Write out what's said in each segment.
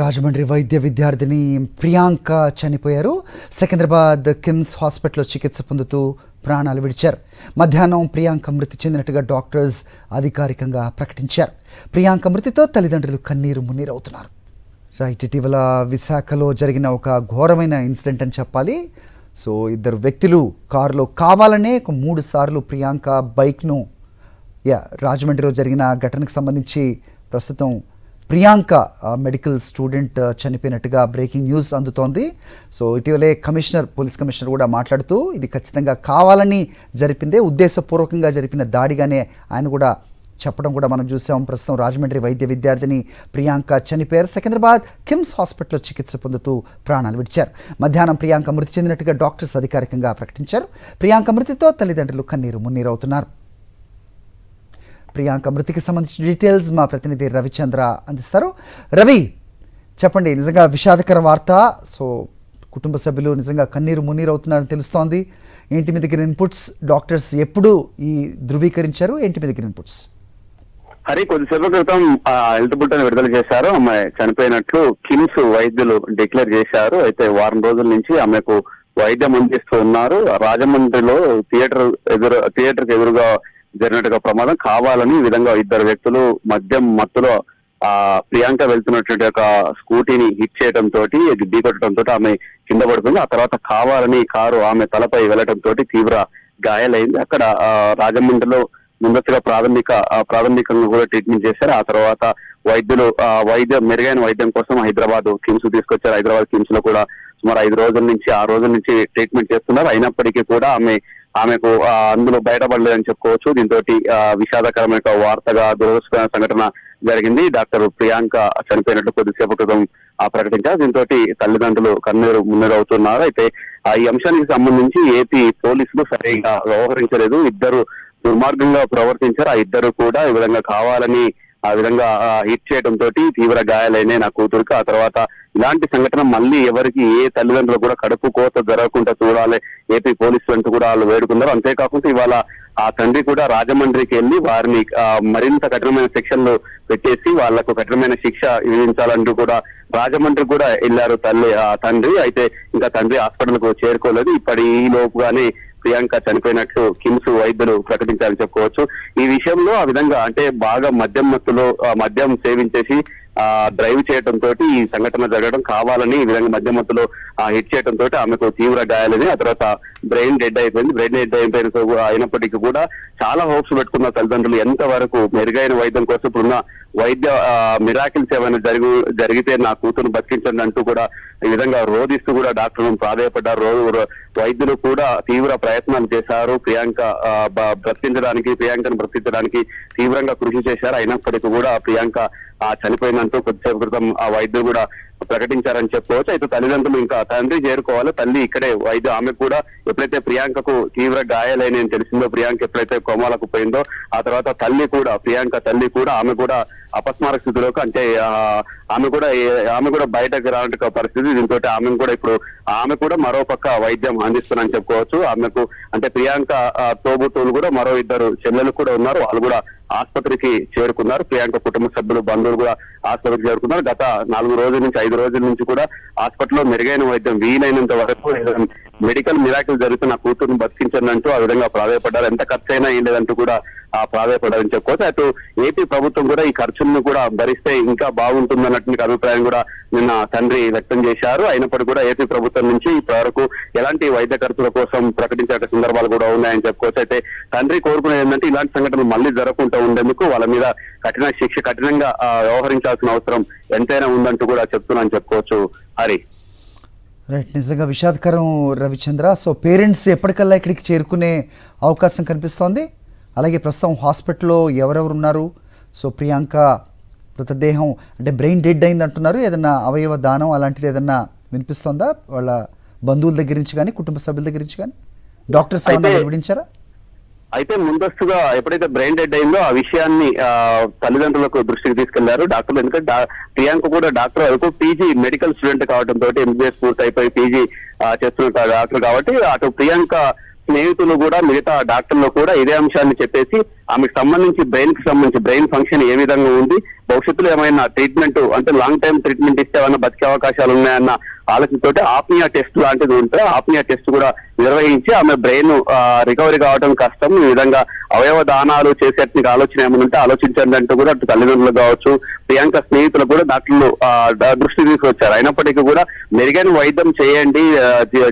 రాజమండ్రి వైద్య విద్యార్థిని ప్రియాంక చనిపోయారు. సికింద్రాబాద్ కిమ్స్ హాస్పిటల్లో చికిత్స పొందుతూ ప్రాణాలు విడిచారు. మధ్యాహ్నం ప్రియాంక మృతి చెందినట్టుగా డాక్టర్స్ అధికారికంగా ప్రకటించారు. ప్రియాంక మృతితో తల్లిదండ్రులు కన్నీరు మున్నీరవుతున్నారు. రైట్, ఇటీవల విశాఖలో జరిగిన ఒక ఘోరమైన ఇన్సిడెంట్ అని చెప్పాలి. సో ఇద్దరు వ్యక్తులు కారులో కావాలనే 3 సార్లు ప్రియాంక బైక్ను రాజమండ్రిలో జరిగిన ఘటనకు సంబంధించి ప్రస్తుతం ప్రియాంక మెడికల్ స్టూడెంట్ చనిపోయినట్టుగా బ్రేకింగ్ న్యూస్ అందుతోంది. సో ఇటీవలే పోలీస్ కమిషనర్ కూడా మాట్లాడుతూ ఇది ఖచ్చితంగా కావాలని జరిపిందే, ఉద్దేశపూర్వకంగా జరిపిన దాడిగానే ఆయన కూడా చెప్పడం కూడా మనం చూసాం. ప్రస్తుతం రాజమండ్రి వైద్య విద్యార్థిని ప్రియాంక చనిపోయారు. సికింద్రాబాద్ కిమ్స్ హాస్పిటల్లో చికిత్స పొందుతూ ప్రాణాలు విడిచారు. మధ్యాహ్నం ప్రియాంక మృతి చెందినట్టుగా డాక్టర్స్ అధికారికంగా ప్రకటించారు. ప్రియాంక మృతితో తల్లిదండ్రులు కన్నీరు మున్నీరవుతున్నారు. ప్రియాంక మృతికి సంబంధించిన డీటెయిల్స్ మా ప్రతినిధి రవిచంద్ర అందిస్తారు. రవి, చెప్పండి, నిజంగా విషాదకర వార్త. సో కుటుంబ సభ్యులు నిజంగా కన్నీరు మున్నీరు అవుతున్నారని తెలుస్తోంది. ఏంటి మీ దగ్గర ఇన్పుట్స్? డాక్టర్స్ ఎప్పుడు ఈ ధృవీకరించారు? ఏంటి మీ దగ్గర ఇన్పుట్స్? హరి, కొద్దిసేపు క్రితం హెల్త్ బులెటిన్ విడుదల చేశారు. ఆమె చనిపోయినట్లు కిమ్స్ వైద్యులు డిక్లేర్ చేశారు. అయితే వారం రోజుల నుంచి ఆమెకు వైద్యం అందిస్తూ ఉన్నారు. రాజమండ్రిలో థియేటర్ ఎదురుగా జరిగినట్టుగా ప్రమాదం కావాలని ఈ విధంగా ఇద్దరు వ్యక్తులు మద్యం మత్తులో ప్రియాంక వెళ్తున్నటువంటి ఒక స్కూటీని హిట్ చేయడంతో ఢీకొట్టడంతో ఆమె కింద పడుతుంది. ఆ తర్వాత కావాలని కారు ఆమె తలపై వెళ్లడంతో తీవ్ర గాయాలైంది. అక్కడ రాజమండ్రిలో ముందస్తుగా ప్రాథమికంగా కూడా ట్రీట్మెంట్ చేశారు. ఆ తర్వాత వైద్యులు మెరుగైన వైద్యం కోసం హైదరాబాద్ కిమ్స్ తీసుకొచ్చారు. హైదరాబాద్ కిమ్స్ లో కూడా సుమారు 5 రోజుల నుంచి 6 రోజుల నుంచి ట్రీట్మెంట్ చేస్తున్నారు. అయినప్పటికీ కూడా ఆమెకు అందులో బయటపడలేదని చెప్పుకోవచ్చు. దీంతో విషాదకరమైన వార్తగా దురదృష్టకరమైన సంఘటన జరిగింది. డాక్టర్ ప్రియాంక చనిపోయినట్లు కొద్దిసేపు క్రితం ప్రకటించారు. దీంతో తల్లిదండ్రులు కన్నీరు మున్నీరవుతున్నారు. అయితే ఈ అంశానికి సంబంధించి ఏపీ పోలీసులు సరిగా వ్యవహరించలేదు. ఇద్దరు దుర్మార్గంగా ప్రవర్తించారు. ఆ ఇద్దరు కూడా ఈ విధంగా కావాలని ఆ విధంగా హిట్ చేయడంతో తీవ్ర గాయాలైనాయి నా కూతురికి. ఆ తర్వాత ఇలాంటి సంఘటన మళ్ళీ ఎవరికి ఏ తల్లిదండ్రులు కూడా కడుపు కోత జరగకుండా చూడాలి ఏపీ పోలీసులు అంటూ కూడా వాళ్ళు వేడుకున్నారు. అంతేకాకుండా ఇవాళ ఆ తండ్రి కూడా రాజమండ్రికి వెళ్లి వారిని మరింత కఠినమైన శిక్షలు పెట్టేసి వాళ్లకు కఠినమైన శిక్ష విధించాలంటూ కూడా రాజమండ్రి కూడా వెళ్లారు తండ్రి. అయితే ఇంకా తండ్రి హాస్పిటల్ కు చేరుకోలేదు. ఈ లోపుగానే ప్రియాంక చనిపోయినట్లు కిమ్స్ వైద్యులు ప్రకటించారని చెప్పుకోవచ్చు. ఈ విషయంలో ఆ విధంగా అంటే బాగా మద్యం సేవించేసి డ్రైవ్ చేయడంతో ఈ సంఘటన జరగడం, కావాలని ఈ విధంగా మద్యం మత్తులో హిట్ చేయడంతో ఆమెకు తీవ్ర గాయాలని, ఆ తర్వాత బ్రెయిన్ డెడ్ అయినప్పటికీ కూడా చాలా హోప్స్ పెట్టుకున్న తల్లిదండ్రులు ఎంత వరకు మెరుగైన వైద్యం కోసం ఇప్పుడున్న వైద్య మిరాకిల్స్ ఏమైనా జరిగితే నా కూతురు బతికించండి అంటూ కూడా ఈ విధంగా రోధిస్తూ కూడా డాక్టర్లను ప్రాధాయపడ్డారు. వైద్యులు కూడా తీవ్ర ప్రయత్నాలు చేశారు. ప్రియాంకను బ్రతికించడానికి తీవ్రంగా కృషి చేశారు. అయినప్పటికీ కూడా ప్రియాంక చనిపోయిందంటూ కొద్దిసేపు క్రితం ఆ వైద్యులు కూడా ప్రకటించారని చెప్పుకోవచ్చు. అయితే తల్లిదండ్రులు ఇంకా తండ్రి చేరుకోవాలి. తల్లి ఇక్కడే ఆమె కూడా ఎప్పుడైతే ప్రియాంకకు తీవ్ర గాయాలైన తెలిసిందో, ప్రియాంక ఎప్పుడైతే కోమాలకు పోయిందో ఆ తర్వాత ప్రియాంక తల్లి కూడా ఆమె కూడా అపస్మారక స్థితిలోకి, అంటే ఆమె కూడా బయటకు రానట్టు పరిస్థితి. దీంతో ఆమె కూడా మరో పక్క వైద్యం అందిస్తున్నారని చెప్పుకోవచ్చు. ఆమెకు అంటే ప్రియాంక తోబుట్టువులు కూడా మరో 2 చెల్లెలు కూడా ఉన్నారు. వాళ్ళు కూడా ఆసుపత్రికి చేరుకున్నారు. ప్రియాంక కుటుంబ సభ్యులు, బంధువులు కూడా ఆసుపత్రికి చేరుకున్నారు. గత 4 రోజుల నుంచి 5 రోజుల నుంచి కూడా హాస్పిటల్లో మెరుగైన వైద్యం వీలైనంత వరకు మెడికల్ మిరాకిల్ జరుగుతున్న కూతురుని బతికించండి అంటూ ఆ విధంగా ప్రాధాయపడ్డారు. ఎంత ఖర్చు అయినా ఏం లేదంటూ కూడా ప్రాధాయపడ్డారని చెప్పుకోవచ్చు. అటు ఏపీ ప్రభుత్వం కూడా ఈ ఖర్చులను కూడా భరిస్తే ఇంకా బాగుంటుందన్నటువంటి అభిప్రాయం కూడా నిన్న తండ్రి వ్యక్తం చేశారు. అయినప్పటికీ కూడా ఏపీ ప్రభుత్వం నుంచి ఇప్పటివరకు ఎలాంటి వైద్య ఖర్చుల కోసం ప్రకటించే సందర్భాలు కూడా ఉన్నాయని చెప్పుకోవచ్చు. అయితే తండ్రి కోరుకునేది ఏంటంటే ఇలాంటి సంఘటనలు మళ్ళీ జరగకుండా ఉండేందుకు వాళ్ళ మీద కఠినంగా వ్యవహరించాల్సిన అవసరం ఎంతైనా ఉందంటూ కూడా చెప్పుకోవచ్చు. హరి, రైట్, నిజంగా విషాదకరం రవిచంద్ర. సో పేరెంట్స్ ఎప్పటికల్లా ఇక్కడికి చేరుకునే అవకాశం కనిపిస్తోంది. అలాగే ప్రస్తుతం హాస్పిటల్లో ఎవరెవరు ఉన్నారు? సో ప్రియాంక మృతదేహం అంటే బ్రెయిన్ డెడ్ అయింది అంటున్నారు. ఏదన్నా అవయవ దానం అలాంటిది ఏదన్నా వినిపిస్తోందా వాళ్ళ బంధువుల దగ్గర నుంచి కానీ కుటుంబ సభ్యుల దగ్గర నుంచి కానీ? డాక్టర్స్ ఏమన్నా వెల్లడించారా? అయితే ముందస్తుగా ఎప్పుడైతే బ్రెయిన్ డెడ్ అయిందో ఆ విషయాన్ని తల్లిదండ్రులకు దృష్టికి తీసుకెళ్లారు డాక్టర్లు. ఎందుకంటే ప్రియాంక కూడా డాక్టర్ పీజీ మెడికల్ స్టూడెంట్ కావడంతో ఎంబీబీఎస్ పూర్తి అయిపోయి పీజీ చేస్తున్న డాక్టర్ కాబట్టి అటు ప్రియాంక స్నేహితులు కూడా మిగతా డాక్టర్లు కూడా ఇదే అంశాన్ని చెప్పేసి ఆమెకు సంబంధించి బ్రెయిన్ ఫంక్షన్ ఏ విధంగా ఉంది, భవిష్యత్తులో ఏమైనా ట్రీట్మెంట్ అంటే లాంగ్ టైం ట్రీట్మెంట్ ఇస్తే ఏమైనా బతికే అవకాశాలు ఉన్నాయన్న ఆలోచనతోటి ఆప్నియా టెస్ట్ లాంటిది ఉంటే ఆప్నియా టెస్ట్ కూడా నిర్వహించి ఆమె బ్రెయిన్ రికవరీ కావడం కష్టం, ఈ విధంగా అవయవ దానాలు చేసేట్నికి ఆలోచన ఏమైనా ఉంటే ఆలోచించండి అంటూ కూడా అటు తల్లిదండ్రులు కావచ్చు, ప్రియాంక స్నేహితులు కూడా డాక్టర్లు దృష్టి తీసుకొచ్చారు. అయినప్పటికీ కూడా మెరుగైన వైద్యం చేయండి,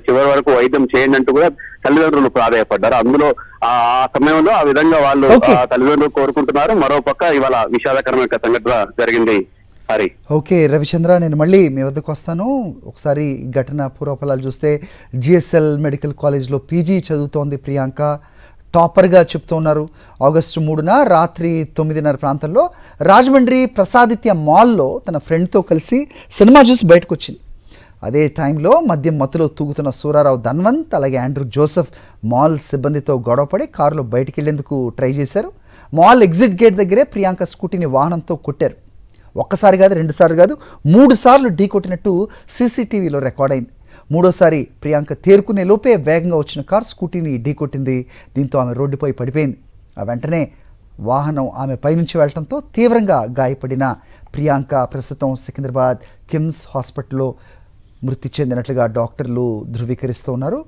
చివరి వరకు వైద్యం చేయండి అంటూ కూడా తల్లిదండ్రులు ప్రాధాయపడ్డారు. అందులో ఆ సమయంలో ఆ విధంగా వాళ్ళు తల్లిదండ్రులు కోరుకుంటున్నారు. మరోపక్క ఇవాళ విషాదకరమైన సంఘటన జరిగింది. హరి. ఓకే రవిచంద్ర, నేను మళ్ళీ మీ వద్దకు వస్తాను. ఒకసారి ఈ ఘటన పూర్వఫలాలు చూస్తే జిఎస్ఎల్ మెడికల్ కాలేజ్లో పీజీ చదువుతోంది ప్రియాంక, టాపర్గా చెప్తూ ఉన్నారు. ఆగస్టు 3న రాత్రి 9:30 ప్రాంతంలో రాజమండ్రి ప్రసాదిత్య మాల్లో తన ఫ్రెండ్తో కలిసి సినిమా చూసి బయటకు వచ్చింది. అదే టైంలో మద్యం మత్తులో తూగుతున్న సూరారావు ధన్వంత్ అలాగే ఆండ్రూ జోసెఫ్ మాల్ సిబ్బందితో గొడవపడి కారులో బయటికి వెళ్లేందుకు ట్రై చేశారు. మాల్ ఎగ్జిట్ గేట్ దగ్గరే ప్రియాంక స్కూటీని వాహనంతో కొట్టారు. ఒక్కసారి కాదు, 2 సార్లు కాదు, 3 సార్లు ఢీ కొట్టినట్టు సీసీటీవీలో రికార్డ్ అయింది. 3వసారి ప్రియాంక తేరుకునే లోపే వేగంగా వచ్చిన కారు స్కూటీని ఢీ కొట్టింది. దీంతో ఆమె రోడ్డుపై పడిపోయింది. ఆ వెంటనే వాహనం ఆమె పైనుంచి వెళ్ళడంతో తీవ్రంగా గాయపడిన ప్రియాంక ప్రస్తుతం సికింద్రాబాద్ కిమ్స్ హాస్పిటల్లో మృతి చెందినట్లుగా డాక్టర్లు ధృవీకరిస్తూ ఉన్నారు.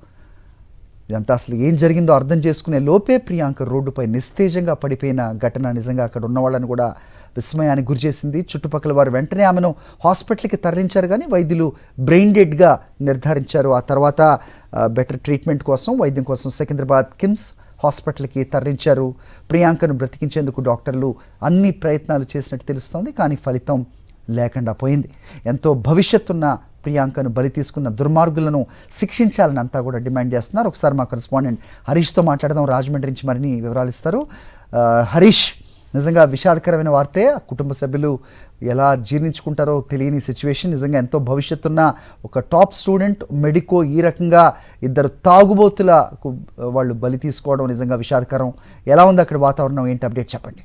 ఇదంతా అసలు ఏం జరిగిందో అర్థం చేసుకునే లోపే ప్రియాంక రోడ్డుపై నిస్తేజంగా పడిపోయిన ఘటన నిజంగా అక్కడ ఉన్న వాళ్ళని కూడా విస్మయానికి గురిచేసింది. చుట్టుపక్కల వారు వెంటనే ఆమెను హాస్పిటల్కి తరలించారు, కానీ వైద్యులు బ్రెయిన్ డెడ్గా నిర్ధారించారు. ఆ తర్వాత బెటర్ ట్రీట్మెంట్ కోసం, వైద్యం కోసం సికింద్రాబాద్ కిమ్స్ హాస్పిటల్కి తరలించారు. ప్రియాంకను బ్రతికించేందుకు డాక్టర్లు అన్ని ప్రయత్నాలు చేసినట్టు తెలుస్తోంది, కానీ ఫలితం లేకుండా పోయింది. ఎంతో భవిష్యత్తున్న ప్రియాంకను బలి తీసుకున్న దుర్మార్గులను శిక్షించాలని అంతా కూడా డిమాండ్ చేస్తున్నారు. ఒకసారి మా కరెస్పాండెంట్ హరీష్తో మాట్లాడదాం. రాజమండ్రి నుంచి మరిన్ని వివరాలు ఇస్తారు. హరీష్, నిజంగా విషాదకరమైన వార్తే. కుటుంబ సభ్యులు ఎలా జీర్ణించుకుంటారో తెలియని సిచ్యువేషన్. నిజంగా ఎంతో భవిష్యత్తున్న ఒక టాప్ స్టూడెంట్ మెడికో ఈ రకంగా 2 తాగుబోతులకు వాళ్ళు బలి తీసుకోవడం నిజంగా విషాదకరం. ఎలా ఉంది అక్కడ వాతావరణం, ఏంటి అప్డేట్ చెప్పండి.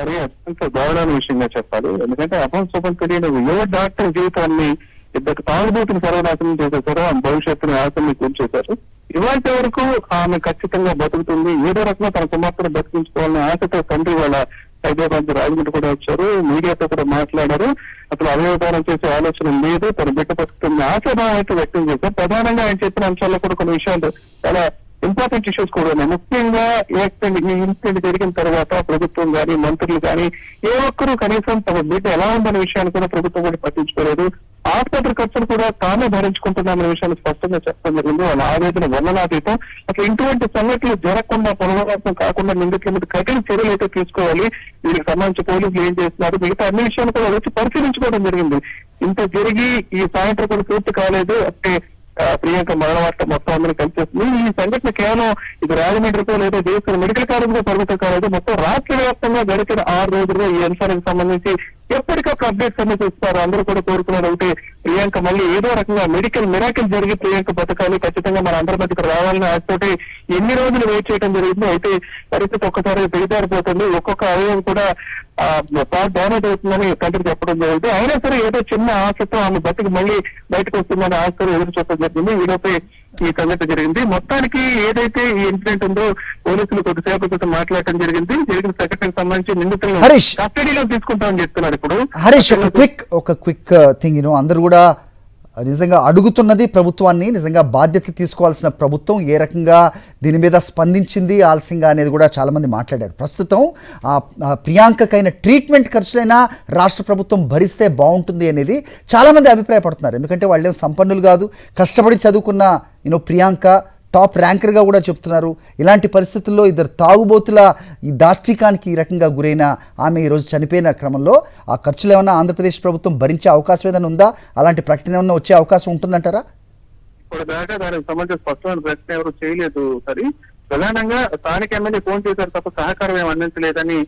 అదే అత్యంత దారుణమైన విషయంగా చెప్పాలి. ఎందుకంటే అపంశుభం తెలియని యువ డాక్టర్ జీవితాన్ని 2 తాగుబోతులు సర్వనాశనం చేసేసారు, ఆమె భవిష్యత్తుని ఆశని కూర్చేశారు. ఇవాళ వరకు ఆమె ఖచ్చితంగా బతుకుతుంది, ఏదో రకంగా తన కుమార్తెను బతికించుకోవాలనే ఆశతో తండ్రి వాళ్ళ హైదరాబాద్ రాజమండ్రి కూడా వచ్చారు, మీడియాతో కూడా మాట్లాడారు. అసలు అవయవదానం చేసే ఆలోచన లేదు, తన బిడ్డ బతుకుతున్న ఆశాభావం అయితే వ్యక్తం చేశారు. ప్రధానంగా ఆయన చెప్పిన అంశాల్లో కూడా కొన్ని విషయాలు చాలా ఇంపార్టెంట్ ఇష్యూస్ కూడా ఉన్నాయి. ముఖ్యంగా ఈ ఇన్సిడెంట్ జరిగిన తర్వాత ప్రభుత్వం కానీ మంత్రులు కానీ ఏ ఒక్కరూ కనీసం తమ బిడ్డ ఎలా ఉందనే విషయాన్ని కూడా ప్రభుత్వం కూడా పట్టించుకోలేదు. ఆసుపత్రి ఖర్చులు కూడా తామే భరించుకుంటున్నామనే విషయాన్ని స్పష్టంగా చెప్పడం జరిగింది. వాళ్ళ ఆవేదన వర్ణనాతీతం. అసలు ఇటువంటి సంఘటనలు జరగకుండా, పునరావృతం కాకుండా నిందితుల మీద కఠిన చర్యలు అయితే తీసుకోవాలి. వీళ్ళకి సంబంధించి పోలీసులు ఏం చేస్తున్నారు, మిగతా అన్ని విషయాలు కూడా వచ్చి పరిశీలించుకోవడం జరిగింది. ఇంత జరిగి ఈ సాయంత్రం కూడా పూర్తి కాలేదు. అంటే ప్రియాంక మరణ వార్త మొత్తం అందరూ కలిసేస్తుంది. ఈ సంఘటన కేవలం ఇది రాజమండ్రితో లేదా దేశ మెడికల్ కాలేజీలో పరిమితం కాలేదు, మొత్తం రాష్ట్ర వ్యాప్తంగా గడిచిన 6 రోజుల్లో ఈ అంశానికి సంబంధించి ఎప్పటికప్పుడు అప్డేట్స్ అన్ని చూస్తారు. అందరూ కూడా కోరుకున్నారు ఒకటి, ప్రియాంక మళ్ళీ ఏదో రకంగా మెడికల్ మిరాకిల్ జరిగి ప్రియాంక బతకాలి, ఖచ్చితంగా మన అందరి మధ్యకు రావాలని ఆశతోటి ఎన్ని రోజులు వెయిట్ చేయడం జరిగింది. అయితే పరిస్థితి ఒక్కసారి దిగజారిపోతుంది. ఒక్కొక్క అవయవం కూడా డ్యామేజ్ అవుతుందని తండ్రి చెప్పడం జరిగింది. అయినా సరే ఏదో చిన్న ఆశతో ఆమె బతికి మళ్ళీ బయటకు వస్తుందని ఆశతో ఎదురు చూడడం జరిగింది. ఈలోపే ఈ సంఘటన జరిగింది. మొత్తానికి ఏదైతే ఈ ఇన్సిడెంట్ ఉందో పోలీసులు కొద్దిసేపు క్రితం మాట్లాడటం జరిగింది. జరిగిన సంఘటనకు సంబంధించి నిందితులను కస్టడీలో తీసుకుంటామని చెప్తున్నారు. ఇప్పుడు హరీష్, ఒక క్విక్ థింగ్, అందరూ కూడా నిజంగా అడుగుతున్నది ప్రభుత్వాన్ని, నిజంగా బాధ్యత తీసుకోవాల్సిన ప్రభుత్వం ఏ రకంగా దీని మీద స్పందించింది ఆలస్యంగా అనేది కూడా చాలామంది మాట్లాడారు. ప్రస్తుతం ప్రియాంకకైన ట్రీట్మెంట్ ఖర్చులైనా రాష్ట్ర ప్రభుత్వం భరిస్తే బాగుంటుంది అనేది చాలామంది అభిప్రాయపడుతున్నారు. ఎందుకంటే వాళ్ళేం సంపన్నులు కాదు, కష్టపడి చదువుకున్న ప్రియాంక టాప్ ర్యాంకర్గా కూడా చెప్తున్నారు. ఇలాంటి పరిస్థితుల్లో 2 తాగుబోతుల ఈ దాష్టికానికి ఈ రకంగా గురైన ఆమె ఈరోజు చనిపోయిన క్రమంలో ఆ ఖర్చులు ఏమన్నా ఆంధ్రప్రదేశ్ ప్రభుత్వం భరించే అవకాశం ఏదైనా ఉందా? అలాంటి ప్రకటన ఏమన్నా వచ్చే అవకాశం ఉంటుందంటారా? ఇప్పుడు దాకా దానికి సంబంధించిన స్పష్టమైన ప్రశ్న ఎవరు చేయలేదు. సరే, ప్రధానంగా స్థానిక ఎమ్మెల్యే ఫోన్ చేశారు తప్ప సహకారం ఏమి అందించలేదని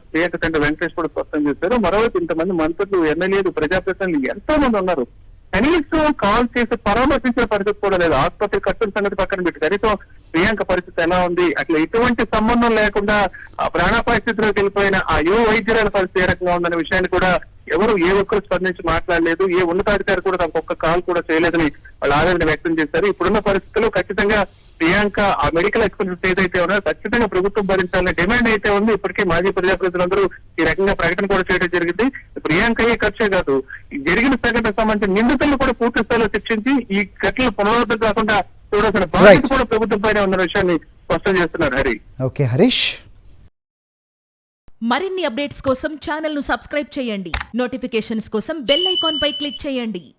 ప్రియాంక తండ్రి వెంకటేష్ కూడా స్పష్టం చేశారు. మరోవైపు ఇంతమంది మంత్రులు, ఎమ్మెల్యేలు, ప్రజాప్రతినిధులు ఎంతో మంది ఉన్నారు, కనీసం కాల్ చేసి పరామర్శించిన పరిస్థితి కూడా లేదు. ఆసుపత్రి ఖర్చుల సంగతి పక్కన పెట్టి కనీసం ప్రియాంక పరిస్థితి ఎలా ఉంది, అట్లా ఎటువంటి సంబంధం లేకుండా ప్రాణాపాయ స్థితిలోకి వెళ్ళిపోయిన ఆ యువ వైద్యురాల పరిస్థితి ఏ రకంగా ఉందనే విషయాన్ని కూడా ఎవరు ఏ ఒక్కరు స్పందించి మాట్లాడలేదు. ఏ ఉన్నతాధికారి కూడా తనకు ఒక్క కాల్ కూడా చేయలేదని వాళ్ళు ఆవేదన వ్యక్తం చేశారు. ఇప్పుడున్న పరిస్థితుల్లో ఖచ్చితంగా ప్రియాంక ఆ మెడికల్ ఎక్స్పెన్సెస్ ఏదైతే ఉన్నాయో ఖచ్చితంగా ప్రభుత్వం భరించాలనే డిమాండ్ అయితే ఉంది. ఇప్పటికే మాజీ ప్రజాప్రతినిధులందరూ ఈ రకంగా ప్రకటన కూడా చేయడం జరిగింది. ప్రియాంక అయ్యే ఖర్చే కాదు, ఈ జరిగిన సంఘటనకు సంబంధించిన నిందితులను కూడా పూర్తి స్థాయిలో శిక్షించి ఈ ఘటనలు పునరావృతం కాకుండా చూడాల్సిన బాధ్యత కూడా ప్రభుత్వం పైన ఉన్న విషయాన్ని స్పష్టం చేస్తున్నారు హరి. ఓకే హరీష్. మరిన్ని అప్డేట్స్ కోసం ఛానల్ ను సబ్స్క్రైబ్ చేయండి. నోటిఫికేషన్స్ కోసం బెల్ ఐకాన్ పై క్లిక్ చేయండి.